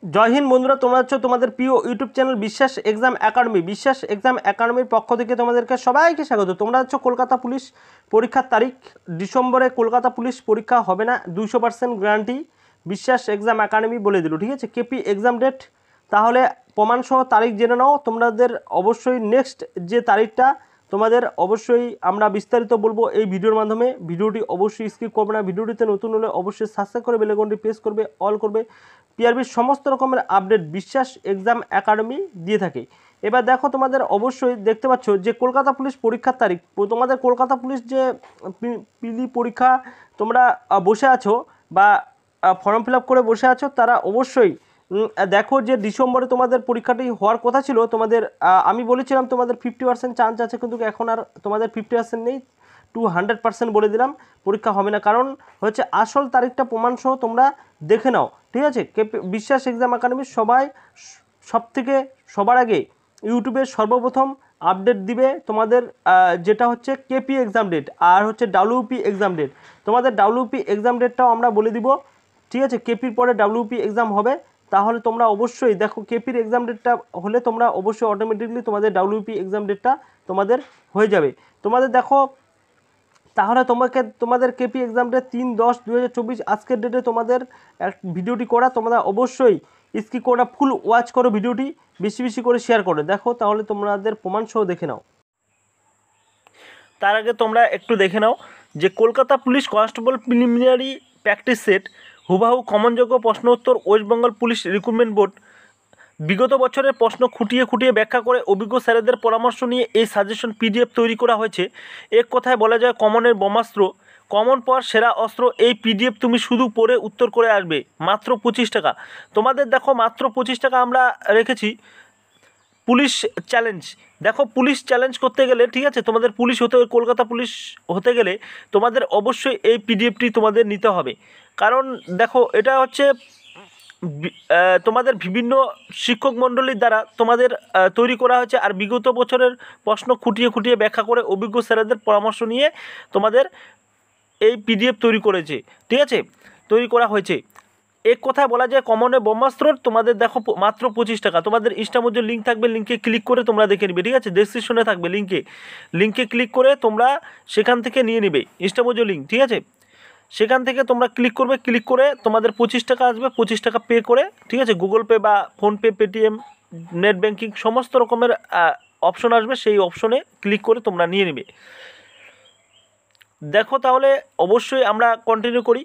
জয় হিন্দ বন্ধুরা, তোমরা হচ্ছে তোমাদের প্রিয় ইউটিউব চ্যানেল বিশ্বাস এক্সাম একাডেমি। বিশ্বাস এক্সাম একাডেমির পক্ষ থেকে তোমাদেরকে সবাইকে স্বাগত। তোমরা হচ্ছে কলকাতা পুলিশ পরীক্ষার তারিখ ডিসেম্বরে কলকাতা পুলিশ পরীক্ষা হবে না, 200% গ্যারান্টি বিশ্বাস এক্সাম একাডেমি বলে দিল। ঠিক আছে, কেপি এক্সাম ডেট তাহলে প্রমাণসহ তারিখ জেনে নাও। তোমাদের অবশ্যই নেক্সট যে তারিখটা তোমাদের অবশ্যই আমরা বিস্তারিত বলবো এই ভিডিওর মাধ্যমে। ভিডিওটি অবশ্যই স্কিপ করবে না। ভিডিওটিতে নতুন হলে অবশ্যই সাবস্ক্রাইব করে বেল আইকনটি প্রেস করবে, অল করবে। পিআরবির সমস্ত রকমের আপডেট বিশ্বাস এক্সাম একাডেমি দিয়ে থাকে। এবার দেখো, তোমাদের অবশ্যই দেখতে পাচ্ছ যে কলকাতা পুলিশ পরীক্ষার তারিখ, তোমাদের কলকাতা পুলিশ যে পিলি পরীক্ষা তোমরা বসে আছো বা ফর্ম ফিল আপ করে বসে আছো, তারা অবশ্যই দেখো যে ডিসেম্বরে তোমাদের পরীক্ষাটি হওয়ার কথা ছিল। তোমাদের আমি বলেছিলাম তোমাদের 50% চান্স আছে, কিন্তু এখন আর তোমাদের 50% নেই, 200% বলে দিলাম পরীক্ষা হবে না। কারণ হচ্ছে আসল তারিখটা প্রমাণসহ তোমরা দেখে নাও। ঠিক আছে, বিশ্বাস এক্সাম একাডেমির সবার আগে ইউটিউবের সর্বপ্রথম আপডেট দিবে তোমাদের যেটা হচ্ছে কেপি এক্সাম ডেট আর হচ্ছে ডাব্লিউপি এক্সাম ডেট। তোমাদের ডাব্লিউপি এক্সাম ডেটটাও আমরা বলে দিব। ঠিক আছে, কেপির পরে ডাব্লিউপি এক্সাম হবে, তাহলে তোমরা অবশ্যই দেখো কেপির এক্সাম ডেটটা হলে তোমরা অবশ্যই অটোমেটিকলি তোমাদের ডাব্লিউপি এক্সাম ডেটটা তোমাদের হয়ে যাবে। তোমাদের দেখো, তাহলে তোমাদের কেপি এক্সাম ডেট 3/10/2024 আজকের ডেটে তোমাদের ভিডিওটি করা। তোমরা অবশ্যই স্কিপ করে ফুল ওয়াচ করো, ভিডিওটি বেশি বেশি করে শেয়ার করো। দেখো তাহলে তোমাদের প্রমাণসহ দেখে নাও। তার আগে তোমরা একটু দেখে নাও যে Kolkata police constable preliminary practice set হুবাহু কমনযোগ্য প্রশ্ন উত্তর west Bengal police recruitment board বিগত বছরের প্রশ্ন খুঁটিয়ে খুঁটিয়ে ব্যাখ্যা করে অভিজ্ঞ স্যারেদের পরামর্শ নিয়ে এই সাজেশন পিডিএফ তৈরি করা হয়েছে। এক কথায় বলা যায় কমনের ব্রহ্মাস্ত্র, কমন পাওয়ার সেরা অস্ত্র। এই পিডিএফ তুমি শুধু পড়ে উত্তর করে আসবে, মাত্র 25 টাকা। তোমাদের দেখো মাত্র 25 টাকা আমরা রেখেছি। পুলিশ চ্যালেঞ্জ, দেখো পুলিশ চ্যালেঞ্জ করতে গেলে, ঠিক আছে, তোমাদের পুলিশ হতে কলকাতা পুলিশ হতে গেলে তোমাদের অবশ্যই এই পিডিএফটি তোমাদের নিতে হবে। কারণ দেখো এটা হচ্ছে তোমাদের বিভিন্ন শিক্ষক মণ্ডলীর দ্বারা তোমাদের তৈরি করা হয়েছে, আর বিগত বছরের প্রশ্ন খুঁটিয়ে খুঁটিয়ে ব্যাখ্যা করে অভিজ্ঞ স্যারেদের পরামর্শ নিয়ে তোমাদের এই পিডিএফ তৈরি করেছে। ঠিক আছে, তৈরি করা হয়েছে। এক কথায় বলা যায় কমনের ব্রহ্মাস্ত্র। তোমাদের দেখো মাত্র 25 টাকা। তোমাদের ইনস্টামোজের লিঙ্ক থাকবে, লিঙ্কে ক্লিক করে তোমরা দেখে নিবে। ঠিক আছে, ডেসক্রিপশনে থাকবে লিঙ্কে ক্লিক করে তোমরা সেখান থেকে নিয়ে নিবে ইনস্টামোজের লিঙ্ক। ঠিক আছে, সেখান থেকে তোমরা ক্লিক করবে, ক্লিক করে তোমাদের 25 টাকা আসবে। 25 টাকা পে করে, ঠিক আছে, গুগল পে বা ফোনপে, পেটিএম, নেট ব্যাঙ্কিং সমস্ত রকমের অপশন আসবে, সেই অপশনে ক্লিক করে তোমরা নিয়ে নেবে। দেখো তাহলে অবশ্যই আমরা কন্টিনিউ করি।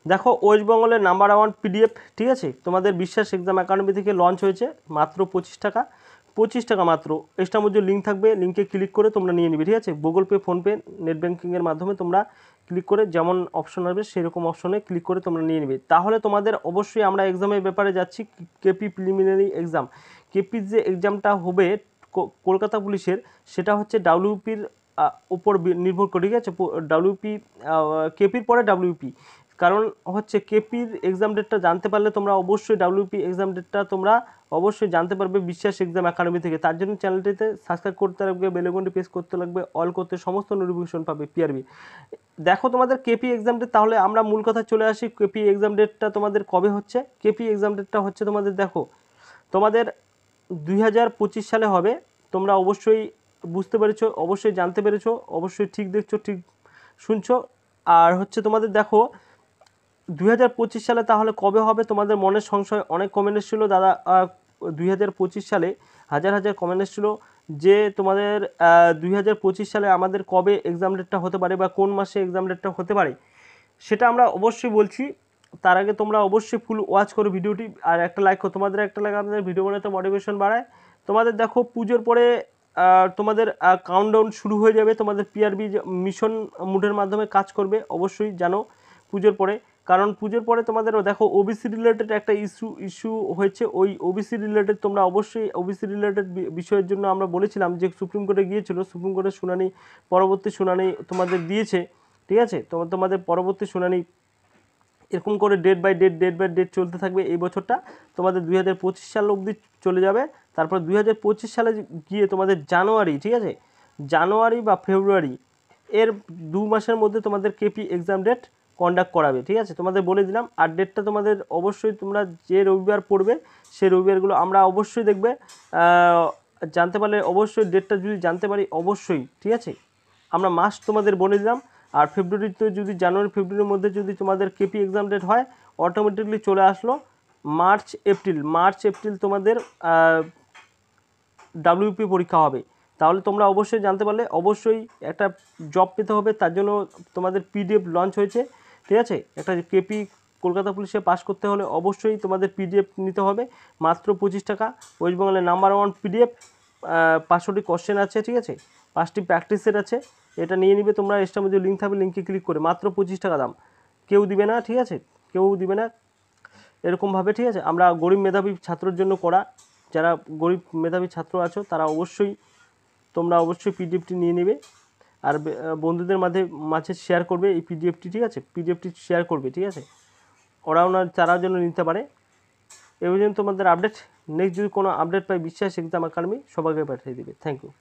দেখো ওয়েস্ট বেঙ্গলের নাম্বার 1 পিডিএফ, ঠিক আছে, তোমাদের বিশ্বাস এক্সাম একাডেমি থেকে লঞ্চ হয়েছে মাত্র 25 টাকা। 25 টাকা মাত্র। এক্সট্রা মধ্যে লিঙ্ক থাকবে, লিঙ্কে ক্লিক করে তোমরা নিয়ে নিবে। ঠিক আছে, গুগল পে, ফোনপে, নেট ব্যাঙ্কিংয়ের মাধ্যমে তোমরা ক্লিক করে যেমন অপশন আসবে সেরকম অপশনে ক্লিক করে তোমরা নিয়ে নিবে। তাহলে তোমাদের অবশ্যই আমরা এক্সামের ব্যাপারে যাচ্ছি। কেপি প্রিলিমিনারি এক্সাম, কেপির যে এক্সামটা হবে কলকাতা পুলিশের, সেটা হচ্ছে ডাব্লিউপির উপর নির্ভর করে। ঠিক আছে, ডাব্লিউপি কেপির পরে ডাব্লিউপি। কারণ হচ্ছে কেপির এক্সাম ডেটটা জানতে পারলে তোমরা অবশ্যই ডাব্লিউপি এক্সাম ডেটটা তোমরা অবশ্যই জানতে পারবে বিশ্বাস এক্সাম একাডেমি থেকে। তার জন্য চ্যানেলটিতে সাবস্ক্রাইব করতে লাগবে, বেল আইকনটি প্রেস করতে লাগবে, অল করতে সমস্ত নোটিফিকেশন পাবে পিআরবি। দেখো তোমাদের কেপি এক্সাম ডেট, তাহলে আমরা মূল কথা চলে আসি। কেপি এক্সাম ডেটটা তোমাদের কবে হচ্ছে? কেপি এক্সাম ডেটটা হচ্ছে তোমাদের, দেখো তোমাদের 2025 সালে হবে। তোমরা অবশ্যই বুঝতে পেরেছো, অবশ্যই জানতে পেরেছো, অবশ্যই ঠিক দেখছো, ঠিক শুনছো। আর হচ্ছে তোমাদের দেখো 2025 সালে তাহলে কবে হবে? তোমাদের মনের সংশয় অনেক কমেন্ট এসেছিল দাদা, 2025 সালে হাজার হাজার কমেন্ট এসেছিল যে তোমাদের 2025 সালে আমাদের কবে এক্সাম ডেটটা হতে পারে বা কোন মাসে এক্সাম ডেটটা হতে পারে, সেটা আমরা অবশ্যই বলছি। তার আগে তোমরা অবশ্যই ফুল ওয়াচ করো ভিডিওটি, আর একটা লাইক করো। তোমাদের একটা লাইক আমাদের ভিডিও বানাতে মোটিভেশন বাড়ায়। তোমাদের দেখো পুজোর পরে তোমাদের কাউন্টডাউন শুরু হয়ে যাবে। তোমাদের পিআরবি মিশন মুডের মাধ্যমে কাজ করবে, অবশ্যই জানো পুজোর পরে। কারণ পুজোর পরে তোমাদের দেখো ওবিসি রিলেটেড একটা ইস্যু হয়েছে। ওই ওবিসি রিলেটেড তোমরা অবশ্যই ওবিসি রিলেটেড বিষয়ের জন্য আমরা বলেছিলাম যে সুপ্রিম কোর্টে গিয়েছিল, সুপ্রিম কোর্টের শুনানি, পরবর্তী শুনানি তোমাদের দিয়েছে। ঠিক আছে, তোমাদের পরবর্তী শুনানি এরকম করে ডেট বাই ডেট চলতে থাকবে। এই বছরটা তোমাদের 2025 সাল অবধি চলে যাবে। তারপর 2025 সালে গিয়ে তোমাদের জানুয়ারি, ঠিক আছে, জানুয়ারি বা ফেব্রুয়ারি, এর 2 মাসের মধ্যে তোমাদের কেপি এক্সাম ডেট কন্ডাক্ট করাবে, ঠিক আছে। তোমাদের বলে দিলাম। আর ডেটটা তোমাদের অবশ্যই তোমরা যে রবিবার পড়বে সেই রবিবারগুলো আমরা অবশ্যই দেখবে জানতে পারলে অবশ্যই ডেটটা যদি জানতে পারি অবশ্যই, ঠিক আছে। আমরা মাস তোমাদের বলে দিলাম। আর ফেব্রুয়ারিতে যদি জানুয়ারি ফেব্রুয়ারির মধ্যে যদি তোমাদের কেপি এক্সাম ডেট হয় অটোমেটিকলি চলে আসলো মার্চ এপ্রিল তোমাদের ডাব্লিউপি পরীক্ষা হবে। তাহলে তোমরা অবশ্যই জানতে পারলে অবশ্যই একটা জব পেতে হবে, তার জন্য তোমাদের পিডিএফ লঞ্চ হয়েছে, ঠিক আছে। একটা কেপি কলকাতা পুলিশে পাস করতে হলে অবশ্যই তোমাদের পিডিএফ নিতে হবে মাত্র 25 টাকা। ওয়েস্ট বেঙ্গলের নাম্বার 1 পিডিএফ, 500টি কোশ্চেন আছে, ঠিক আছে, 5টি প্র্যাকটিস সেট আছে। এটা নিয়ে নিবে তোমরা, এক্সট্রা মধ্যে লিঙ্ক থাকবে, লিঙ্কে ক্লিক করে মাত্র 25 টাকা দাম। কেউ দিবে না, ঠিক আছে, কেউ দিবে না এরকমভাবে, ঠিক আছে। আমরা গরিব মেধাবী ছাত্রের জন্য করা, যারা গরিব মেধাবী ছাত্র আছো তারা তোমরা অবশ্যই পিডিএফটি নিয়ে নেবে। আর বন্ধুদের মাঝে শেয়ার করবে এই পিডিএফটি, ঠিক আছে, পিডিএফটি শেয়ার করবে, ঠিক আছে, তারাও যেন নিতে পারে। এই পর্যন্ত তোমাদের আপডেট। নেক্সট যদি কোনো আপডেট পাই বিশ্বাস এক্সাম একাডেমি সবাইকে পাঠিয়ে দেবে। Thank you.